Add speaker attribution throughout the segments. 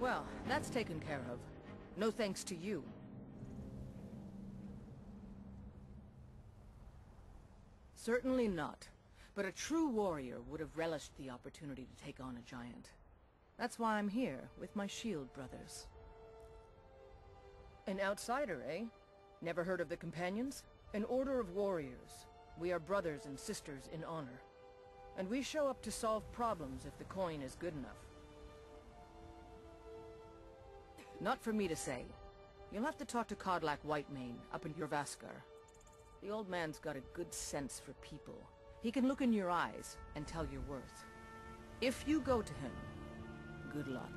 Speaker 1: Well, that's taken care of. No thanks to you. Certainly not. But a true warrior would have relished the opportunity to take on a giant. That's why I'm here, with my shield brothers. An outsider, eh? Never heard of the Companions? An order of warriors. We are brothers and sisters in honor. And we show up to solve problems if the coin is good enough. Not for me to say. You'll have to talk to Jarl of Whiterun up in Jorvaskar. The old man's got a good sense for people. He can look in your eyes and tell your worth. If you go to him, good luck.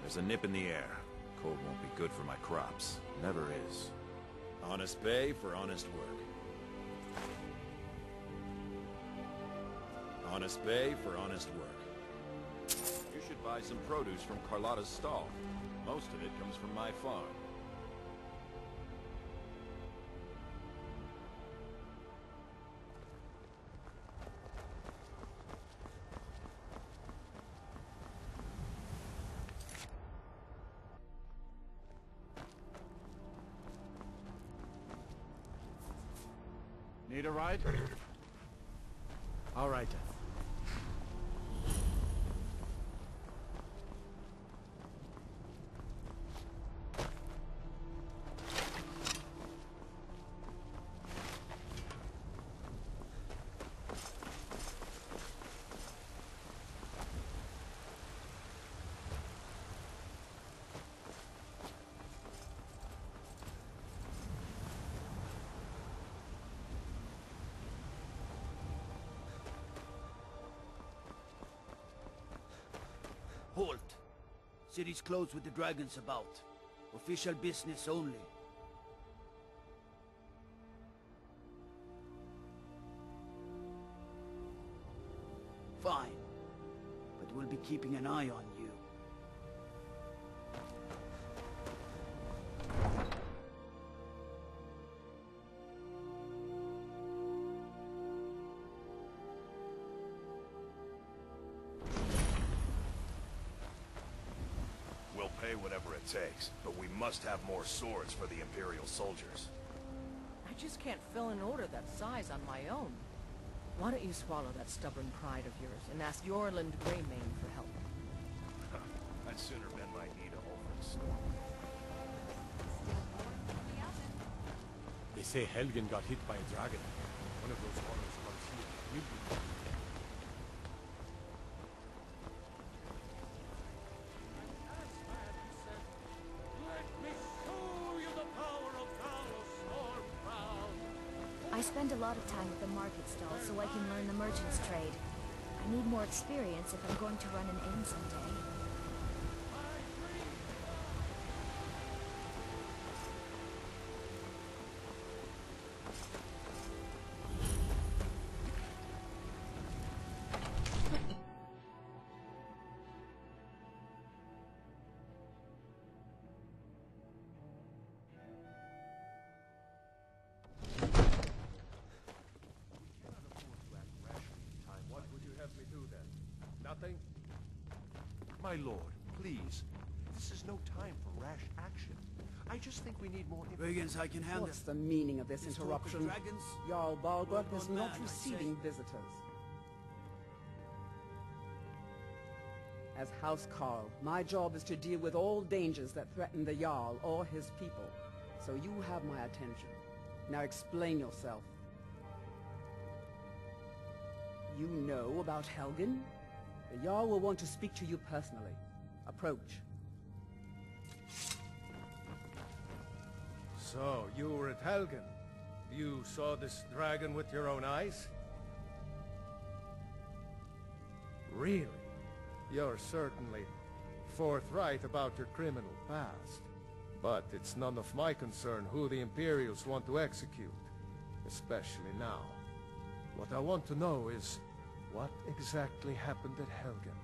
Speaker 2: There's a nip in the air. Cold won't be good for my crops. Never is.
Speaker 3: Honest pay for honest work. Honest pay for honest work. You should buy some produce from Carlotta's stall. Most of it comes from my farm.
Speaker 4: Need a ride? All right then.
Speaker 5: Halt! City's closed with the dragons about. Official business only. Fine. But we'll be keeping an eye on you.
Speaker 2: We'll pay whatever it takes, but we must have more swords for the Imperial soldiers.
Speaker 1: I just can't fill an order that size on my own. Why don't you swallow that stubborn pride of yours and ask Yorland Greymane for help?
Speaker 2: I'd sooner bend my knee to Ulfric's storm.
Speaker 4: They say Helgen got hit by a dragon. One of those horrors comes here.
Speaker 6: I spend a lot of time at the market stall so I can learn the merchant's trade. I need more experience if I'm going to run an inn someday.
Speaker 4: Nothing?
Speaker 7: My lord, please. This is no time for rash action. I just think we need more...
Speaker 5: Brigands, I can handle.
Speaker 8: What's the meaning of this
Speaker 5: This talk of
Speaker 8: interruption?
Speaker 5: dragons?
Speaker 8: Jarl Balgruuf is
Speaker 5: One
Speaker 8: not
Speaker 5: man, I
Speaker 8: receiving
Speaker 5: say.
Speaker 8: visitors. As House Carl, my job is to deal with all dangers that threaten the Jarl or his people. So you have my attention. Now explain yourself. You know about Helgen? The Jarl will want to speak to you personally. Approach.
Speaker 4: So, you were at Helgen. You saw this dragon with your own eyes? Really? You're certainly forthright about your criminal past. But it's none of my concern who the Imperials want to execute, especially now. What I want to know is, what exactly happened at Helgen?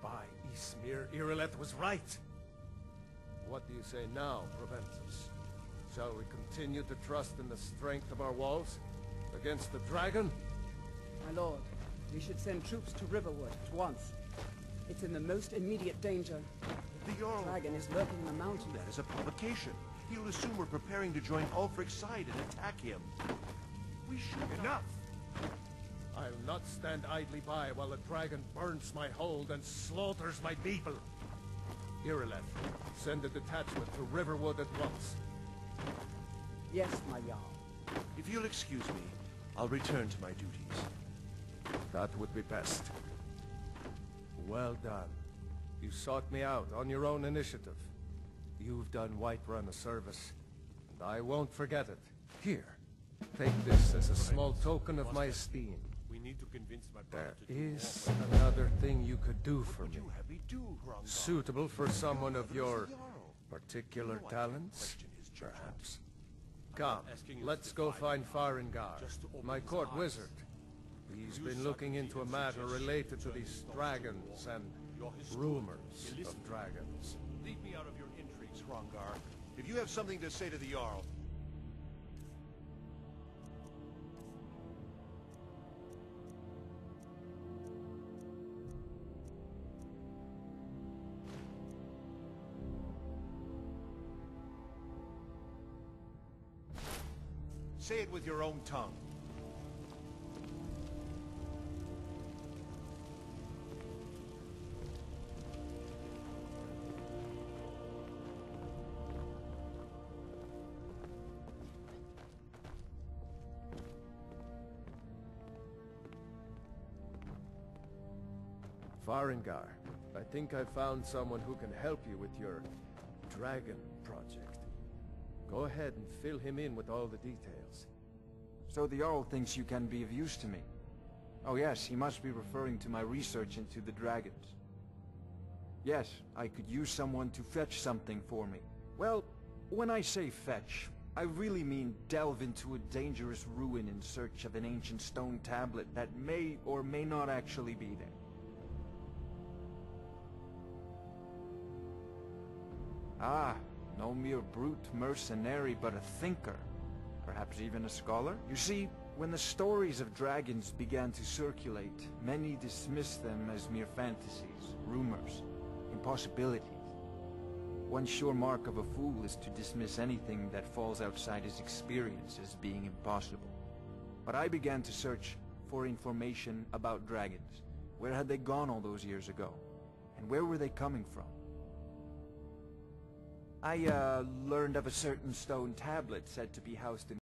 Speaker 4: By Ysmir, Irileth was right! What do you say now, Proventus? Shall we continue to trust in the strength of our walls? Against the dragon?
Speaker 8: My lord, we should send troops to Riverwood at once. It's in the most immediate danger.
Speaker 7: The Jarl...
Speaker 8: The dragon is lurking in the mountains.
Speaker 7: That is a provocation. He'll assume we're preparing to join Ulfric's side and attack him. We should...
Speaker 4: Enough! I'll not stand idly by while the dragon burns my hold and slaughters my people. Irileth, send a detachment to Riverwood at once.
Speaker 8: Yes, my Jarl.
Speaker 7: If you'll excuse me, I'll return to my duties.
Speaker 4: That would be best. Well done. You sought me out on your own initiative. You've done Whiterun a service, and I won't forget it. Here, take this as a small token of my esteem.
Speaker 7: We need to convince my
Speaker 4: There is another thing you could do for me,
Speaker 7: you have me do, Gromgar?
Speaker 4: suitable for someone of your particular talents, perhaps. Come, let's go find Farengar, my court wizard. He's been looking into a matter related to these dragons and rumors of dragons.
Speaker 7: Leave me out of your intrigues, Gromgar. If you have something to say to the Jarl... Say it with your own tongue.
Speaker 4: Farengar, I think I found someone who can help you with your dragon project. Go ahead and fill him in with all the details.
Speaker 9: So the Jarl thinks you can be of use to me. Oh yes, he must be referring to my research into the dragons. Yes, I could use someone to fetch something for me. Well, when I say fetch, I really mean delve into a dangerous ruin in search of an ancient stone tablet that may or may not actually be there. Ah, no mere brute mercenary, but a thinker. Perhaps even a scholar? You see, when the stories of dragons began to circulate, many dismissed them as mere fantasies, rumors, impossibilities. One sure mark of a fool is to dismiss anything that falls outside his experience as being impossible. But I began to search for information about dragons. Where had they gone all those years ago? And where were they coming from? I learned of a certain stone tablet said to be housed in